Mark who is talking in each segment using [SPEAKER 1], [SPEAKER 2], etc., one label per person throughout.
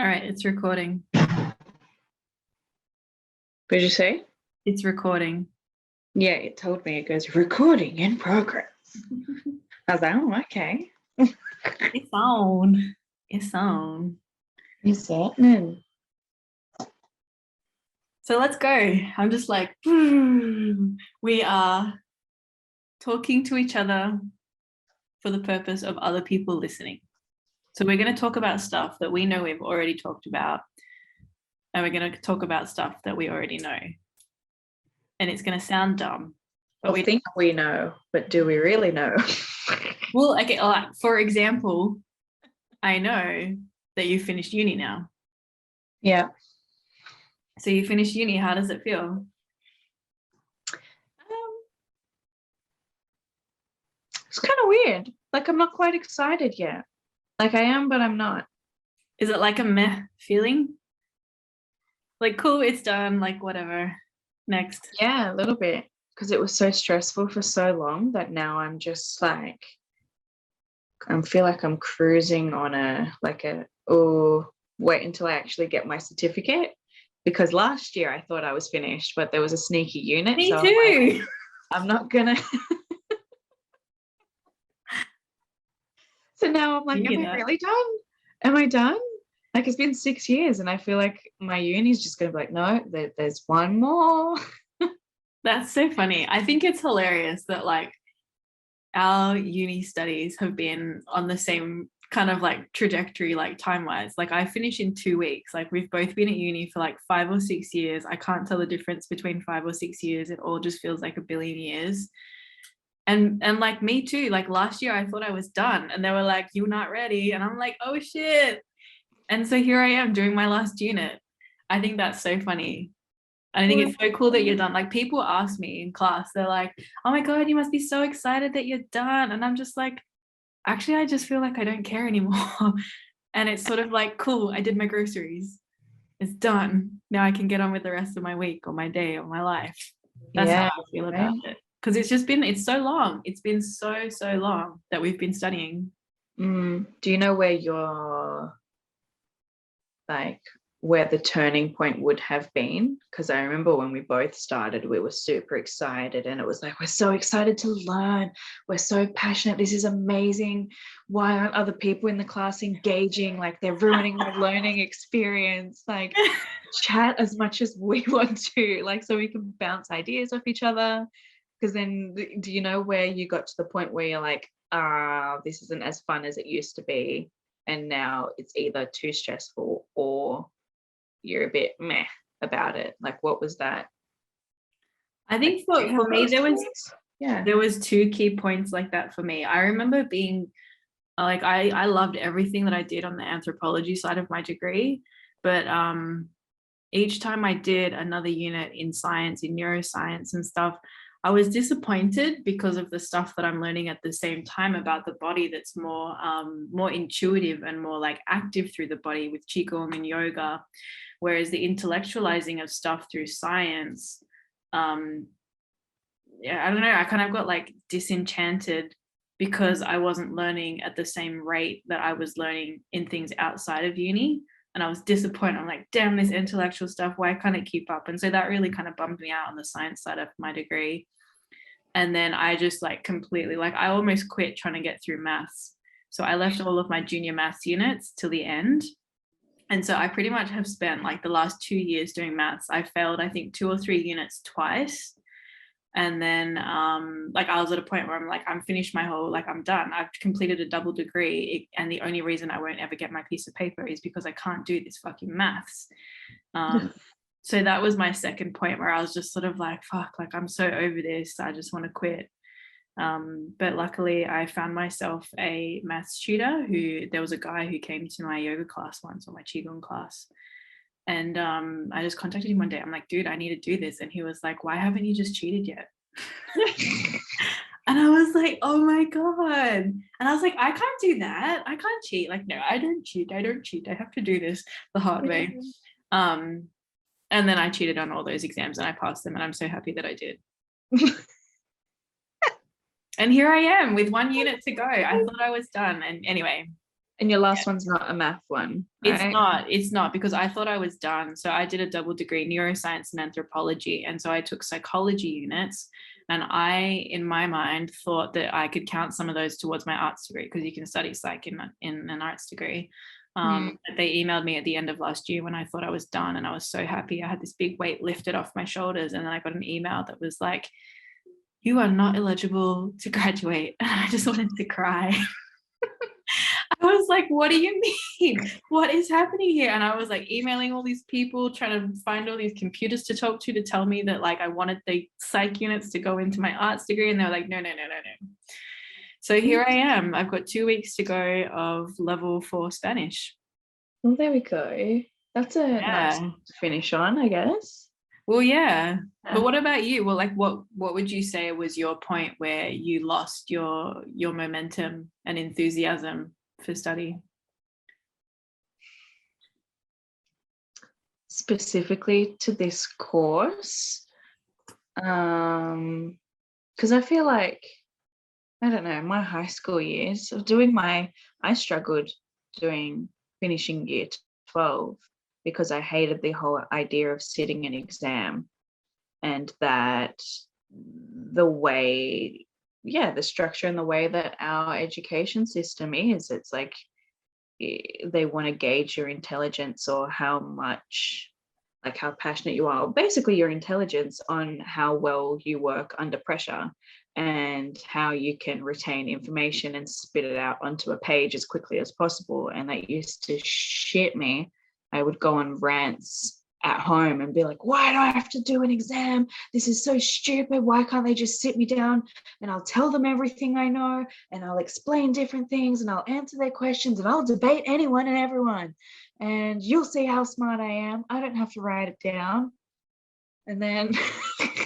[SPEAKER 1] All right, it's recording.
[SPEAKER 2] What did you say?
[SPEAKER 1] It's recording.
[SPEAKER 2] Yeah, it told me it goes recording in progress. I was like, oh, okay.
[SPEAKER 1] It's on. It's on.
[SPEAKER 2] It's happening.
[SPEAKER 1] So let's go. I'm just like, we are talking to each other for the purpose of other people listening. So we're going to talk about stuff that we know we've already talked about, and we're going to talk about stuff that we already know. And it's going to sound dumb, but
[SPEAKER 2] We think we know, but do we really know?
[SPEAKER 1] well, okay, like, for example, I know that you finished uni now.
[SPEAKER 2] Yeah.
[SPEAKER 1] So you finished uni. How does it feel?
[SPEAKER 2] It's kind of weird. Like, I'm not quite excited yet. Like, I am, but I'm not.
[SPEAKER 1] Is it like a meh feeling? Like, cool, it's done, like, whatever. Next.
[SPEAKER 2] Yeah, a little bit. Because it was so stressful for so long that now I'm just like, I feel like I'm cruising on wait until I actually get my certificate. Because last year I thought I was finished, but there was a sneaky unit.
[SPEAKER 1] Me
[SPEAKER 2] so
[SPEAKER 1] too.
[SPEAKER 2] like, I'm not gonna. So now I'm like, am I really done? Am I done? Like, it's been 6 years and I feel like my uni's just gonna be like, no, there's one more.
[SPEAKER 1] That's so funny. I think it's hilarious that like our uni studies have been on the same kind of like trajectory, like time-wise. Like I finish in 2 weeks. Like we've both been at uni for like 5 or 6 years. I can't tell the difference between 5 or 6 years. It all just feels like a billion years. And like me too. Like last year I thought I was done and they were like, you're not ready. And I'm like, oh shit. And so here I am doing my last unit. I think that's so funny. I think it's so cool that you're done. Like people ask me in class, they're like, oh my God, you must be so excited that you're done. And I'm just like, actually, I just feel like I don't care anymore. And it's sort of like, cool, I did my groceries. It's done. Now I can get on with the rest of my week or my day or my life. That's how I feel about it. Because it's so long. It's been so long that we've been studying.
[SPEAKER 2] Do you know where where the turning point would have been? Because I remember when we both started, we were super excited and it was like, we're so excited to learn. We're so passionate. This is amazing. Why aren't other people in the class engaging? Like they're ruining my learning experience. Like chat as much as we want to, like so we can bounce ideas off each other. Because then do you know where you got to the point where you're like, this isn't as fun as it used to be? And now it's either too stressful or you're a bit meh about it. Like what was that?
[SPEAKER 1] I think for me there was two key points like that for me. I remember being like I loved everything that I did on the anthropology side of my degree, but each time I did another unit in science, in neuroscience and stuff, I was disappointed because of the stuff that I'm learning at the same time about the body that's more intuitive and more like active through the body with qigong and yoga, whereas the intellectualizing of stuff through science, yeah, I don't know, I kind of got like disenchanted because I wasn't learning at the same rate that I was learning in things outside of uni. And I was disappointed. I'm like, damn, this intellectual stuff, why can't it keep up? And so that really kind of bummed me out on the science side of my degree. And then I just like completely, like I almost quit trying to get through maths. So I left all of my junior maths units till the end. And so I pretty much have spent like the last 2 years doing maths. I failed, I think, 2 or 3 units twice. And then like I was at a point where I'm like, I'm finished my whole, like I'm done. I've completed a double degree. And the only reason I won't ever get my piece of paper is because I can't do this fucking maths. So that was my second point where I was just sort of like, fuck, like I'm so over this. I just want to quit. But luckily I found myself a maths tutor there was a guy who came to my yoga class once, or my qigong class. And I just contacted him one day. I'm like, dude, I need to do this. And he was like, why haven't you just cheated yet? And I was like, oh my God. And I was like, I can't do that. I can't cheat. Like, no, I don't cheat. I don't cheat. I have to do this the hard way. And then I cheated on all those exams and I passed them. And I'm so happy that I did. And here I am with 1 unit to go. I thought I was done. And anyway,
[SPEAKER 2] And your last one's not a math one,
[SPEAKER 1] It's
[SPEAKER 2] right?
[SPEAKER 1] not. It's not because I thought I was done. So I did a double degree neuroscience and anthropology. And so I took psychology units. And I, in my mind, thought that I could count some of those towards my arts degree because you can study psych in an arts degree.
[SPEAKER 2] Mm.
[SPEAKER 1] But they emailed me at the end of last year when I thought I was done. And I was so happy. I had this big weight lifted off my shoulders. And then I got an email that was like, you are not eligible to graduate. And I just wanted to cry. I was like, what do you mean? What is happening here? And I was like emailing all these people, trying to find all these computers to talk to tell me that like I wanted the psych units to go into my arts degree. And they were like, no, no, no, no, no. So here I am. I've got 2 weeks to go of level 4 Spanish.
[SPEAKER 2] Well, there we go. That's a nice
[SPEAKER 1] Yeah.
[SPEAKER 2] to finish on, I guess.
[SPEAKER 1] Well, yeah. But what about you? Well, like what would you say was your point where you lost your momentum and enthusiasm for study?
[SPEAKER 2] Specifically to this course, because I feel like, I don't know, my high school years of I struggled finishing year 12 because I hated the whole idea of sitting an exam, and that the structure and the way that our education system is, it's like they want to gauge your intelligence or how much, like how passionate you are, basically your intelligence on how well you work under pressure and how you can retain information and spit it out onto a page as quickly as possible. And that used to shit me. I would go on rants at home and be like, why do I have to do an exam? This is so stupid. Why can't they just sit me down and I'll tell them everything I know and I'll explain different things and I'll answer their questions and I'll debate anyone and everyone. And you'll see how smart I am. I don't have to write it down. And then,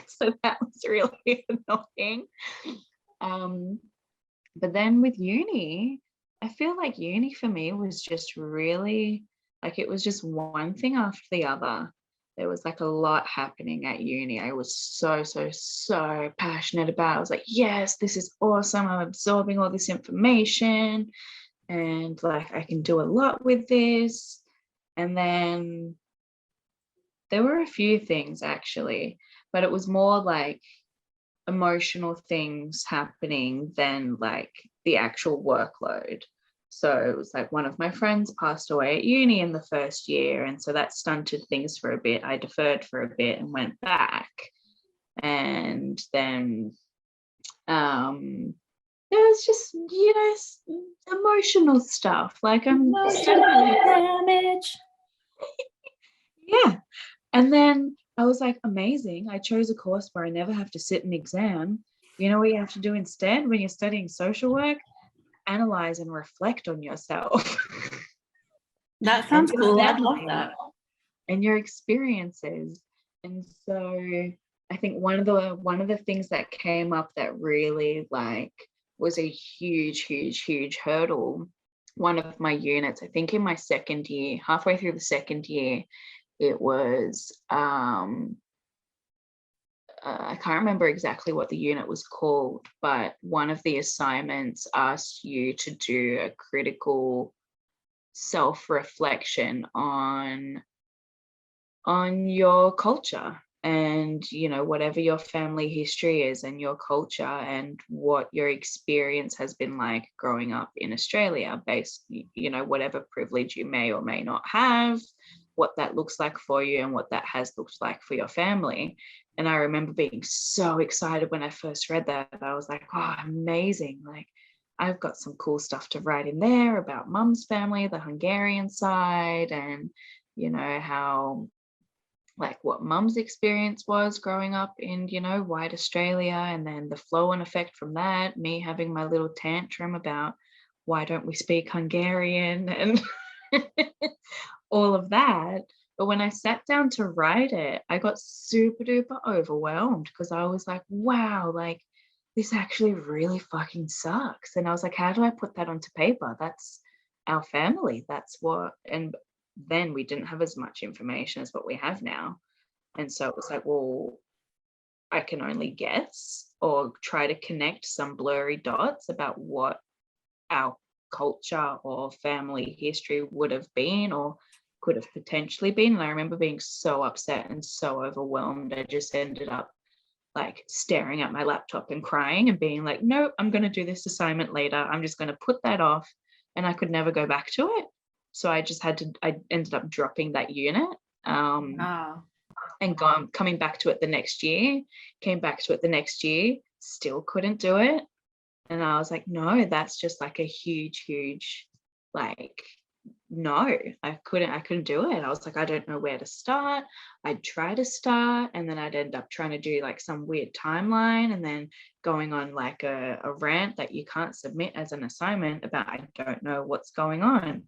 [SPEAKER 2] so that was really annoying. But then with uni, I feel like uni for me was just really, like it was just one thing after the other. There was like a lot happening at uni. I was so passionate about it. I was like, yes, this is awesome. I'm absorbing all this information and like I can do a lot with this. And then there were a few things actually, but it was more like emotional things happening than like the actual workload. So it was like one of my friends passed away at uni in the first year. And so that stunted things for a bit. I deferred for a bit and went back. And then there was just, emotional stuff. Like
[SPEAKER 1] Emotional damage.
[SPEAKER 2] Yeah. And then I was like, amazing. I chose a course where I never have to sit an exam. You know what you have to do instead when you're studying social work? Analyze and reflect on yourself.
[SPEAKER 1] That sounds cool. I'd love that.
[SPEAKER 2] And your experiences. And so I think one of the things that came up that really like was a huge hurdle. One of my units, I think in my second year, halfway through the second year, it was I can't remember exactly what the unit was called, but one of the assignments asked you to do a critical self-reflection on your culture and whatever your family history is and your culture and what your experience has been like growing up in Australia, based whatever privilege you may or may not have, what that looks like for you and what that has looked like for your family. And I remember being so excited when I first read that. I was like, oh, amazing. Like, I've got some cool stuff to write in there about mum's family, the Hungarian side, and, how, like, what mum's experience was growing up in, white Australia, and then the flow and effect from that, me having my little tantrum about why don't we speak Hungarian and all of that. But when I sat down to write it, I got super duper overwhelmed because I was like, wow, like this actually really fucking sucks. And I was like, how do I put that onto paper? That's our family. That's what, and then we didn't have as much information as what we have now. And so it was like, well, I can only guess or try to connect some blurry dots about what our culture or family history would have been or could have potentially been. And I remember being so upset and so overwhelmed. I just ended up like staring at my laptop and crying and being like, nope, I'm going to do this assignment later. I'm just going to put that off. And I could never go back to it. So I ended up dropping that unit.
[SPEAKER 1] Wow.
[SPEAKER 2] And coming back to it the next year, came back to it the next year, still couldn't do it. And I was like, no, that's just like a huge, like, no, I couldn't do it. I was like, I don't know where to start. I'd try to start and then I'd end up trying to do like some weird timeline and then going on like a rant that you can't submit as an assignment about I don't know what's going on.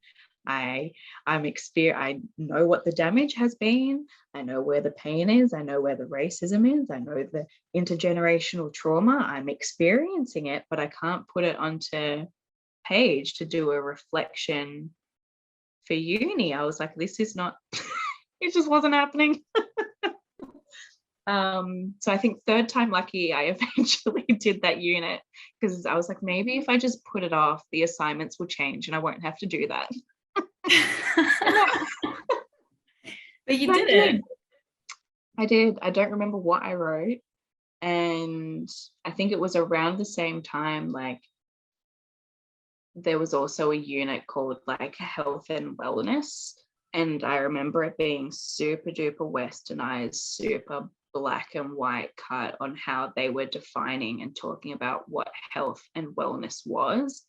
[SPEAKER 2] I know what the damage has been. I know where the pain is. I know where the racism is. I know the intergenerational trauma. I'm experiencing it, but I can't put it onto page to do a reflection for uni. I was like, this is not, it just wasn't happening. So I think third time lucky, I eventually did that unit because I was like, maybe if I just put it off, the assignments will change and I won't have to do that.
[SPEAKER 1] But you did it.
[SPEAKER 2] I did. I don't remember what I wrote. And I think it was around the same time, like there was also a unit called like health and wellness. And I remember it being super duper westernized, super black and white cut on how they were defining and talking about what health and wellness was.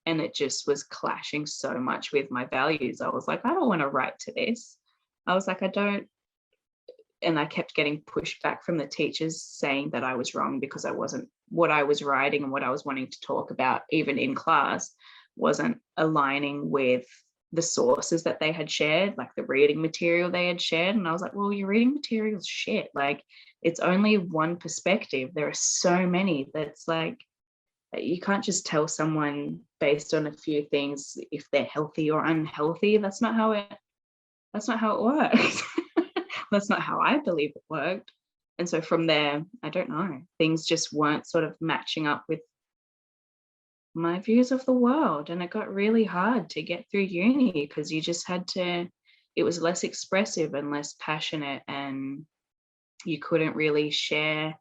[SPEAKER 2] And it just was clashing so much with my values. I was like, I don't want to write to this. I was like, I don't. And I kept getting pushed back from the teachers saying that I was wrong because I wasn't, what I was writing and what I was wanting to talk about, even in class, wasn't aligning with the sources that they had shared, like the reading material they had shared. And I was like, well, your reading material's shit. Like, it's only one perspective. There are so many that's like, you can't just tell someone based on a few things if they're healthy or unhealthy. That's not how it works. That's not how I believe it worked. And so from there, I don't know, things just weren't sort of matching up with my views of the world. And it got really hard to get through uni because you just had to, it was less expressive and less passionate, and you couldn't really share,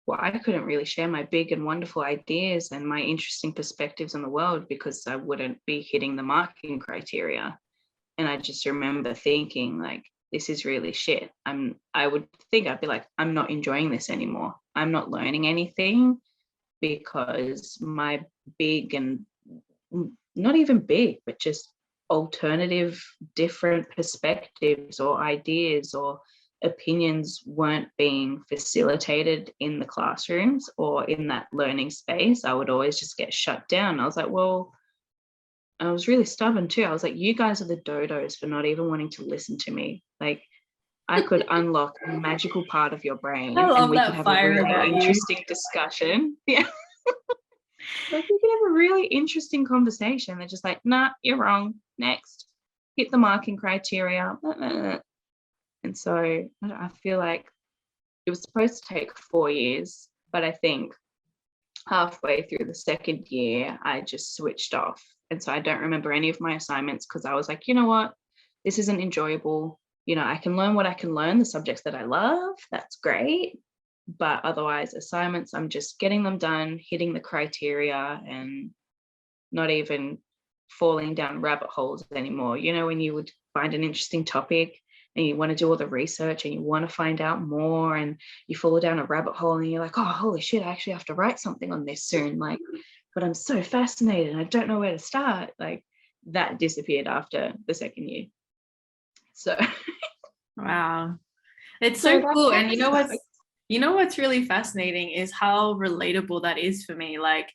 [SPEAKER 2] well, I couldn't really share my big and wonderful ideas and my interesting perspectives on the world because I wouldn't be hitting the marking criteria. And I just remember thinking like, this is really shit. I would think I'd be like, I'm not enjoying this anymore. I'm not learning anything because my big and not even big, but just alternative, different perspectives or ideas or opinions weren't being facilitated in the classrooms or in that learning space. I would always just get shut down. I was like, well, I was really stubborn too. I was like, you guys are the dodos for not even wanting to listen to me. Like, I could unlock a magical part of your brain and we could have a really interesting discussion. Yeah. Like, we could have a really interesting conversation. They're just like, nah, you're wrong. Next. Hit the marking criteria. And so I feel like it was supposed to take 4 years, but I think halfway through the second year, I just switched off. And so I don't remember any of my assignments because I was like, you know what? This isn't enjoyable. You know, I can learn what I can learn, the subjects that I love. That's great. But otherwise, assignments, I'm just getting them done, hitting the criteria and not even falling down rabbit holes anymore. You know, when you would find an interesting topic and you want to do all the research and you want to find out more and you fall down a rabbit hole and you're like, oh, holy shit, I actually have to write something on this soon. Like, but I'm so fascinated and I don't know where to start. Like, that disappeared after the second year. So
[SPEAKER 1] wow, it's so cool. And you know what's really fascinating is how relatable that is for me. Like,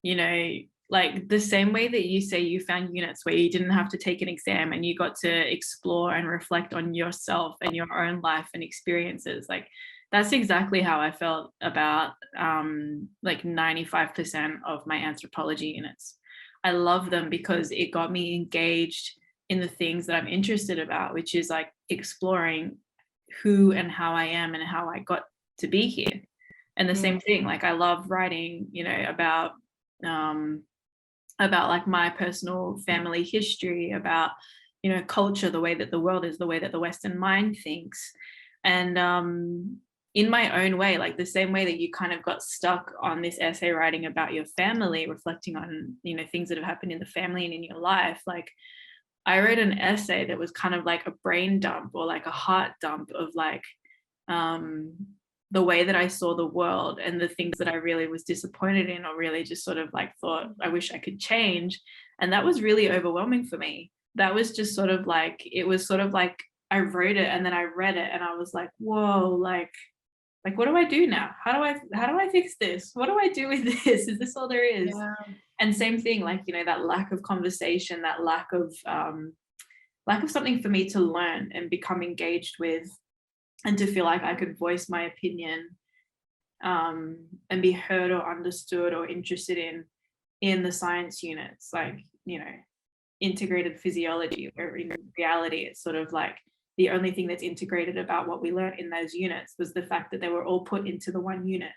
[SPEAKER 1] you know, like the same way that you say you found units where you didn't have to take an exam and you got to explore and reflect on yourself and your own life and experiences. Like, that's exactly how I felt about like 95% of my anthropology units. I love them because it got me engaged in the things that I'm interested about, which is like exploring who and how I am and how I got to be here. And the same thing, like I love writing, you know, about about like my personal family history, about, you know, culture, the way that the world is, the way that the Western mind thinks. And in my own way, like the same way that you kind of got stuck on this essay writing about your family, reflecting on, you know, things that have happened in the family and in your life, like I wrote an essay that was kind of like a brain dump or like a heart dump of like the way that I saw the world and the things that I really was disappointed in, or really just sort of like thought I wish I could change. And that was really overwhelming for me. That was just sort of like, it was sort of like I wrote it and then I read it and I was like, whoa, like what do I do now? How do I fix this? What do I do with this? Is this all there is?
[SPEAKER 2] Yeah.
[SPEAKER 1] And same thing, like, you know, that lack of conversation, that lack of something for me to learn and become engaged with, and to feel like I could voice my opinion and be heard or understood or interested in the science units, like, you know, integrated physiology, where in reality it's sort of like the only thing that's integrated about what we learned in those units was the fact that they were all put into the one unit.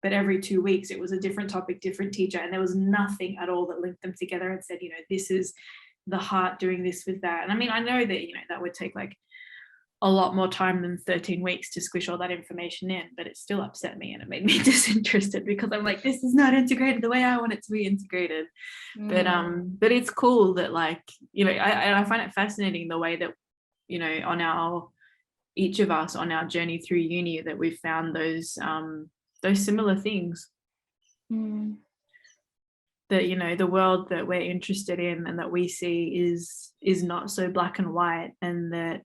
[SPEAKER 1] But every 2 weeks it was a different topic, different teacher, and there was nothing at all that linked them together and said, you know, this is the heart doing this with that. And I mean, I know that, you know, that would take like a lot more time than 13 weeks to squish all that information in, but it still upset me and it made me disinterested, because I'm like, this is not integrated the way I want it to be integrated. But it's cool that, like, you know, I find it fascinating the way that, you know, on our, each of us on our journey through uni, that we've found those similar things. That, you know, the world that we're interested in and that we see is not so black and white, and that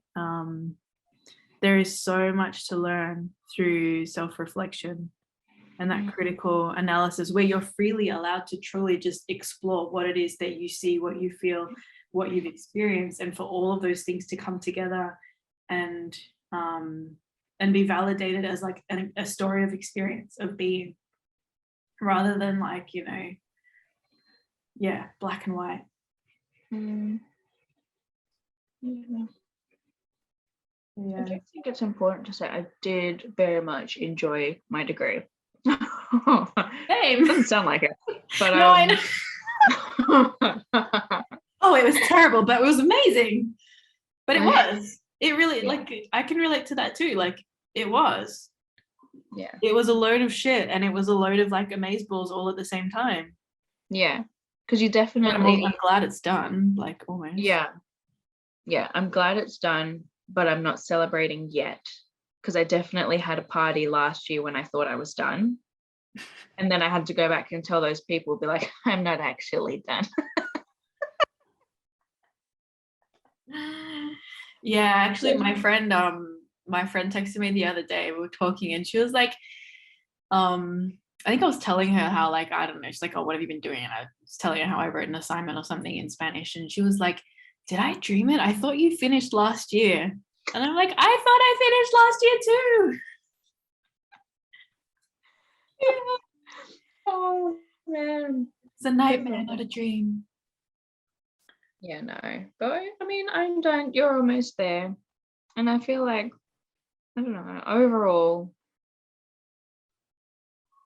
[SPEAKER 1] there is so much to learn through self-reflection and that critical analysis, where you're freely allowed to truly just explore what it is that you see, what you feel, what you've experienced, and for all of those things to come together and be validated as like a story of experience, of being, rather than like, you know, yeah, black and white.
[SPEAKER 2] Yeah. I do think it's important to say I did very much enjoy my degree.
[SPEAKER 1] Same.
[SPEAKER 2] Doesn't sound like it, but
[SPEAKER 1] no, I know. Oh, it was terrible, but it was amazing. But it was. It really, like, I can relate to that too. Like, it was.
[SPEAKER 2] Yeah.
[SPEAKER 1] It was a load of shit, and it was a load of like amazeballs all at the same time.
[SPEAKER 2] Yeah, because you definitely.
[SPEAKER 1] I'm glad it's done. Like, almost.
[SPEAKER 2] Yeah. I'm glad it's done, but I'm not celebrating yet, because I definitely had a party last year when I thought I was done, and then I had to go back and tell those people, be like, I'm not actually done.
[SPEAKER 1] Yeah, actually, my friend texted me the other day. We were talking, and she was like, I think I was telling her how, like, I don't know, she's like, oh, what have you been doing? And I was telling her how I wrote an assignment or something in Spanish, and she was like, did I dream it? I thought you finished last year. And I'm like, I thought I finished last year too.
[SPEAKER 2] Yeah. Oh man,
[SPEAKER 1] it's a nightmare, not a dream.
[SPEAKER 2] Yeah, no, but I mean, I'm done. You're almost there, and I feel like, I don't know, overall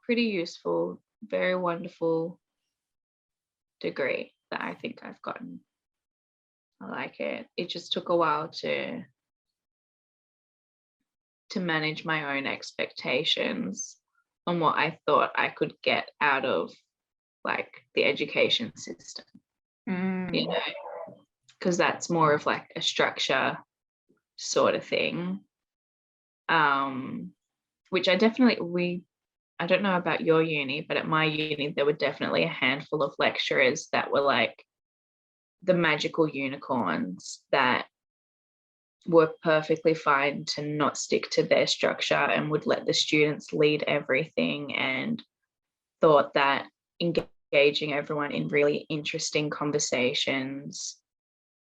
[SPEAKER 2] pretty useful, very wonderful degree that I think I've gotten. I like it. It just took a while to manage my own expectations on what I thought I could get out of like the education system, you know, because that's more of like a structure sort of thing, which I don't know about your uni, but at my uni there were definitely a handful of lecturers that were like the magical unicorns that were perfectly fine to not stick to their structure and would let the students lead everything, and thought that engaging everyone in really interesting conversations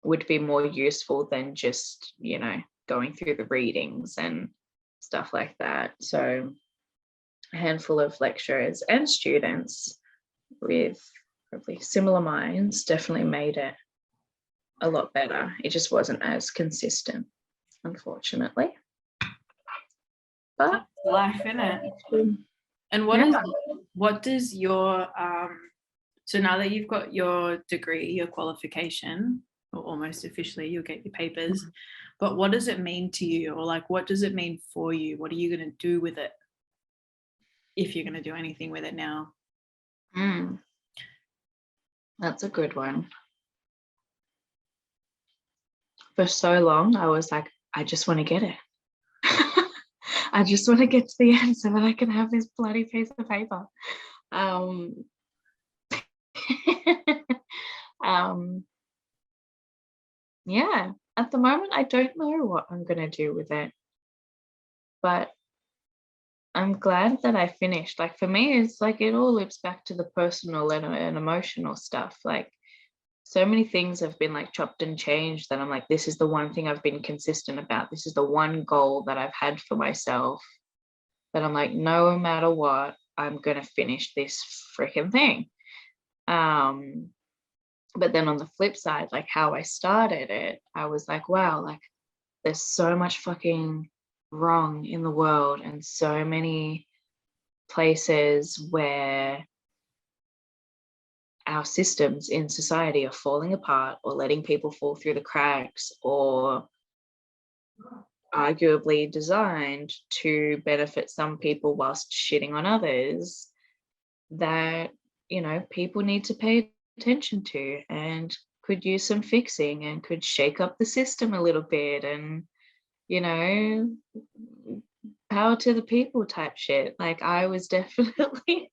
[SPEAKER 2] would be more useful than just, you know, going through the readings and stuff like that. So a handful of lecturers and students with probably similar minds definitely made it a lot better. It just wasn't as consistent, unfortunately. But
[SPEAKER 1] life, innit? And what does your So now that you've got your degree, your qualification, or almost officially, you'll get your papers. But what does it mean to you? Or like, what does it mean for you? What are you going to do with it? If you're going to do anything with it now?
[SPEAKER 2] Mm, that's a good one. For so long, I was like, I just want to get it. I just want to get to the end so that I can have this bloody piece of paper. Um, um, yeah, at the moment, I don't know what I'm going to do with it, but I'm glad that I finished. Like for me, it's like it all loops back to the personal and emotional stuff. Like so many things have been like chopped and changed that I'm like, this is the one thing I've been consistent about. This is the one goal that I've had for myself that I'm like, no matter what, I'm going to finish this freaking thing. But then on the flip side, like how I started it, I was like, wow, like there's so much fucking wrong in the world and so many places where our systems in society are falling apart or letting people fall through the cracks or arguably designed to benefit some people whilst shitting on others, that people need to pay attention to and could use some fixing and could shake up the system a little bit and you know power to the people type shit. Like I was definitely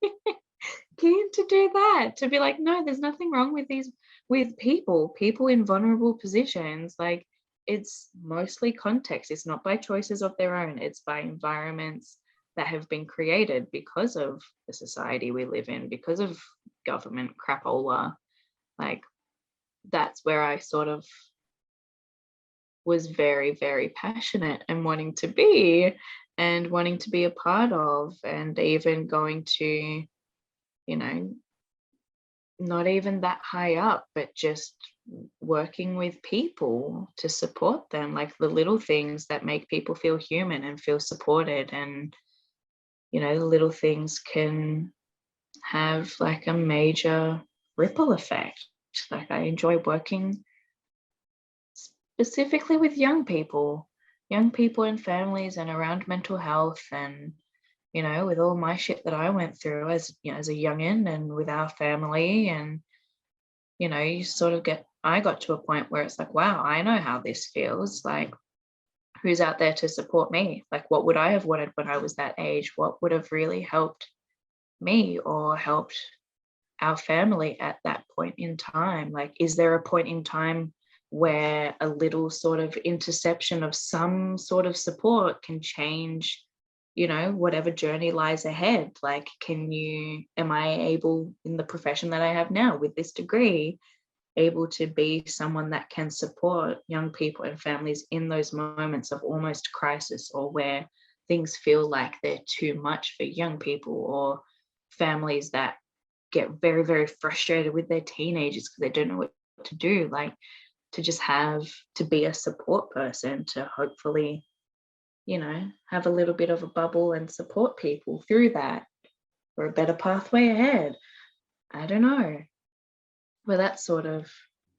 [SPEAKER 2] keen to do that, to be like, no, there's nothing wrong with people in vulnerable positions. Like it's mostly context. It's not by choices of their own. It's by environments that have been created because of the society we live in, because of government crapola. Like that's where I sort of was very, very passionate and wanting to be a part of, and even going to, you know, not even that high up, but just working with people to support them, like the little things that make people feel human and feel supported. And, the little things can have like a major ripple effect. Like I enjoy working specifically with young people and families and around mental health and with all my shit that I went through as as a youngin and with our family. And you sort of I got to a point where it's like, wow, I know how this feels. Like who's out there to support me? Like what would I have wanted when I was that age? What would have really helped me or helped our family at that point in time? Like is there a point in time where a little sort of interception of some sort of support can change whatever journey lies ahead? Like am I able in the profession that I have now with this degree able to be someone that can support young people and families in those moments of almost crisis, or where things feel like they're too much for young people, or families that get very, very frustrated with their teenagers because they don't know what to do? Like to be a support person to hopefully have a little bit of a bubble and support people through that for a better pathway ahead. I don't know. But that's sort of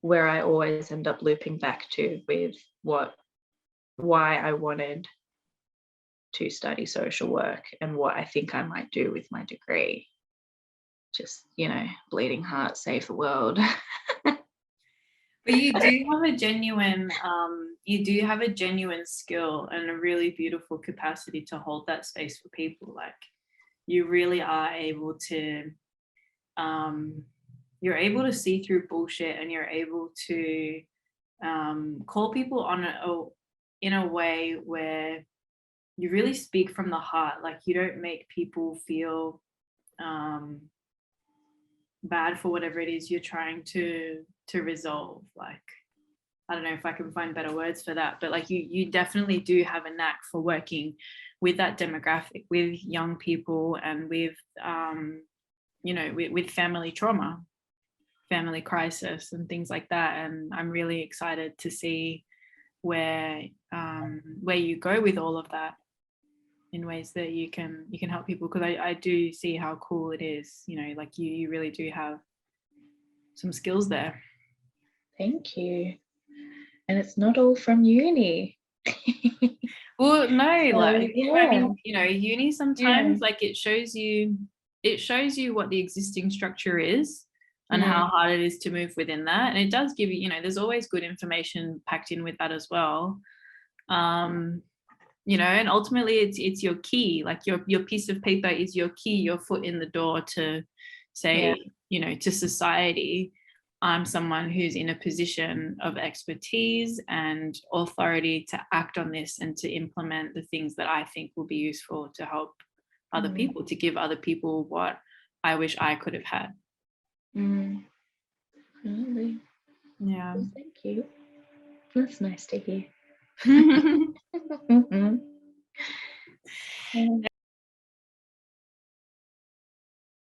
[SPEAKER 2] where I always end up looping back to with why I wanted to study social work and what I think I might do with my degree. Just, bleeding heart, save the world.
[SPEAKER 1] But you do have a genuine skill and a really beautiful capacity to hold that space for people. Like you really are able to, you're able to see through bullshit, and you're able to call people on in a way where you really speak from the heart. Like you don't make people feel bad for whatever it is you're trying to resolve. Like I don't know if I can find better words for that, but like you definitely do have a knack for working with that demographic, with young people, and with with family trauma, family crisis, and things like that. And I'm really excited to see where you go with all of that in ways that you can help people, because I do see how cool it is. Like you really do have some skills there.
[SPEAKER 2] Thank you. And it's not all from uni.
[SPEAKER 1] Well, no,
[SPEAKER 2] So,
[SPEAKER 1] like
[SPEAKER 2] yeah.
[SPEAKER 1] I mean, you know, uni sometimes
[SPEAKER 2] Yeah.
[SPEAKER 1] like it shows you what the existing structure is and how hard it is to move within that. And it does give you, you know, there's always good information packed in with that as well. You know, and ultimately it's your key, like your piece of paper is your key, your foot in the door to say, you know, to society, I'm someone who's in a position of expertise and authority to act on this and to implement the things that I think will be useful to help other people, to give other people what I wish I could have had.
[SPEAKER 2] Absolutely.
[SPEAKER 1] Yeah.
[SPEAKER 2] Well, thank you. That's nice to hear.